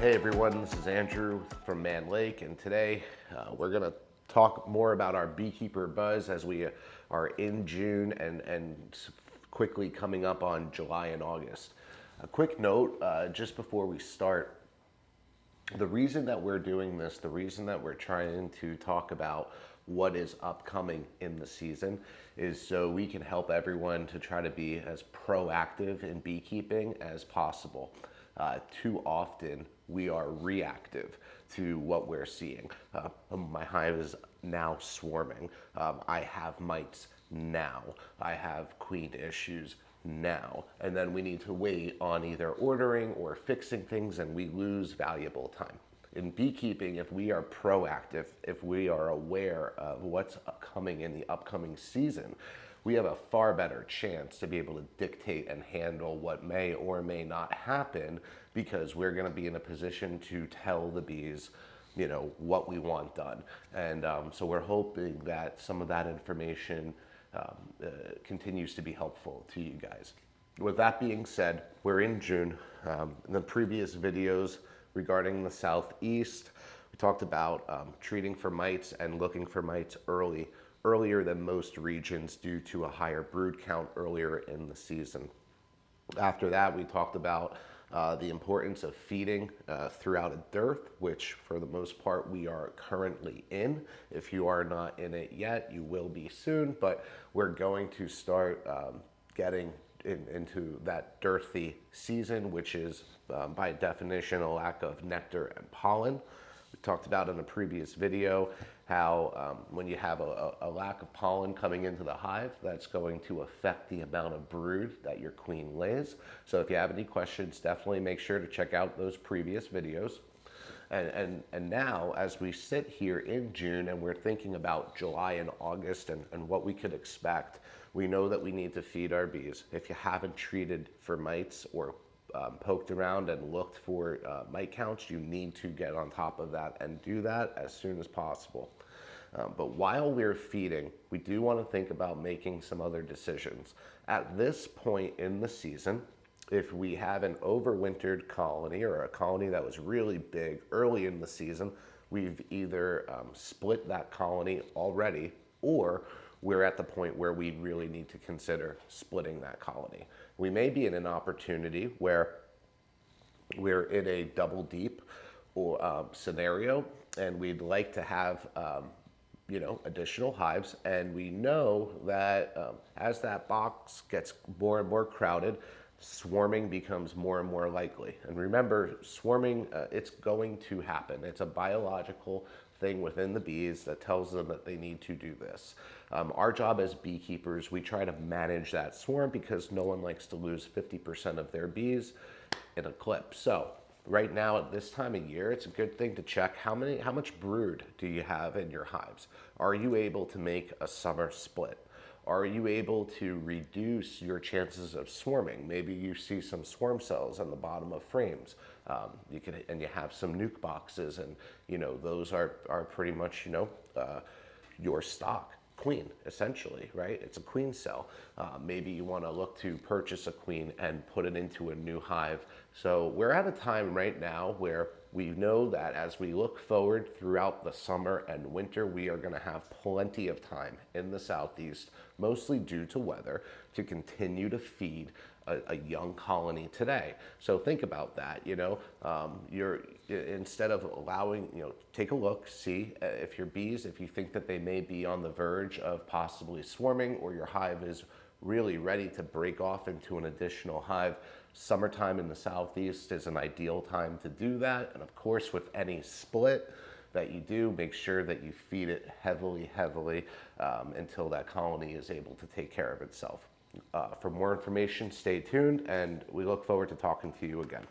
Hey everyone, this is Andrew from Mann and today we're going to talk more about our beekeeper buzz as we are in June and quickly coming up on July and August. A quick note just before we start, the reason that we're doing this, the reason that we're trying to talk about what is upcoming in the season is so we can help everyone to try to be as proactive in beekeeping as possible. Too often we are reactive to what we're seeing. My hive is now swarming. I have mites now. I have queen issues now. And then we need to wait on either ordering or fixing things, and we lose valuable time. In beekeeping, if we are proactive, if we are aware of what's coming in the upcoming season, we have a far better chance to be able to dictate and handle what may or may not happen, because we're going to be in a position to tell the bees, you know, what we want done. And so we're hoping that some of that information continues to be helpful to you guys. With that being said, we're in June. In the previous videos regarding the southeast, we talked about treating for mites and looking for mites earlier than most regions due to a higher brood count earlier in the season. After that, we talked about the importance of feeding throughout a dearth, which for the most part we are currently in. If you are not in it yet, you will be soon, but we're going to start getting into that dearthy season, which is by definition a lack of nectar and pollen. We talked about in a previous video how when you have a lack of pollen coming into the hive, that's going to affect the amount of brood that your queen lays. So if you have any questions, definitely make sure to check out those previous videos. And now, as we sit here in June and we're thinking about July and August and what we could expect, we know that we need to feed our bees. If you haven't treated for mites or poked around and looked for mite counts, you need to get on top of that and do that as soon as possible. But while we're feeding, we do want to think about making some other decisions. At this point in the season, if we have an overwintered colony or a colony that was really big early in the season, we've either split that colony already, or we're at the point where we really need to consider splitting that colony. We may be in an opportunity where we're in a double deep or scenario, and we'd like to have additional hives, and we know that as that box gets more and more crowded, swarming becomes more and more likely. And remember, swarming, it's going to happen. It's a biological thing within the bees that tells them that they need to do this. Our job as beekeepers, we try to manage that swarm because no one likes to lose 50% of their bees in a clip. So right now at this time of year, it's a good thing to check how much brood do you have in your hives? Are you able to make a summer split? Are you able to reduce your chances of swarming? Maybe you see some swarm cells on the bottom of frames. You have some nuke boxes, and those are pretty much your stock queen, essentially, right? It's a queen cell. Maybe you want to look to purchase a queen and put it into a new hive. So we're at a time right now where we know that as we look forward throughout the summer and winter, we are going to have plenty of time in the southeast, mostly due to weather, to continue to feed a young colony today. So think about that. You're instead of allowing, take a look, see if your bees, if you think that they may be on the verge of possibly swarming, or your hive is really ready to break off into an additional hive. Summertime in the southeast is an ideal time to do that. And of course, with any split that you do, make sure that you feed it heavily until that colony is able to take care of itself. For more information, stay tuned, and we look forward to talking to you again.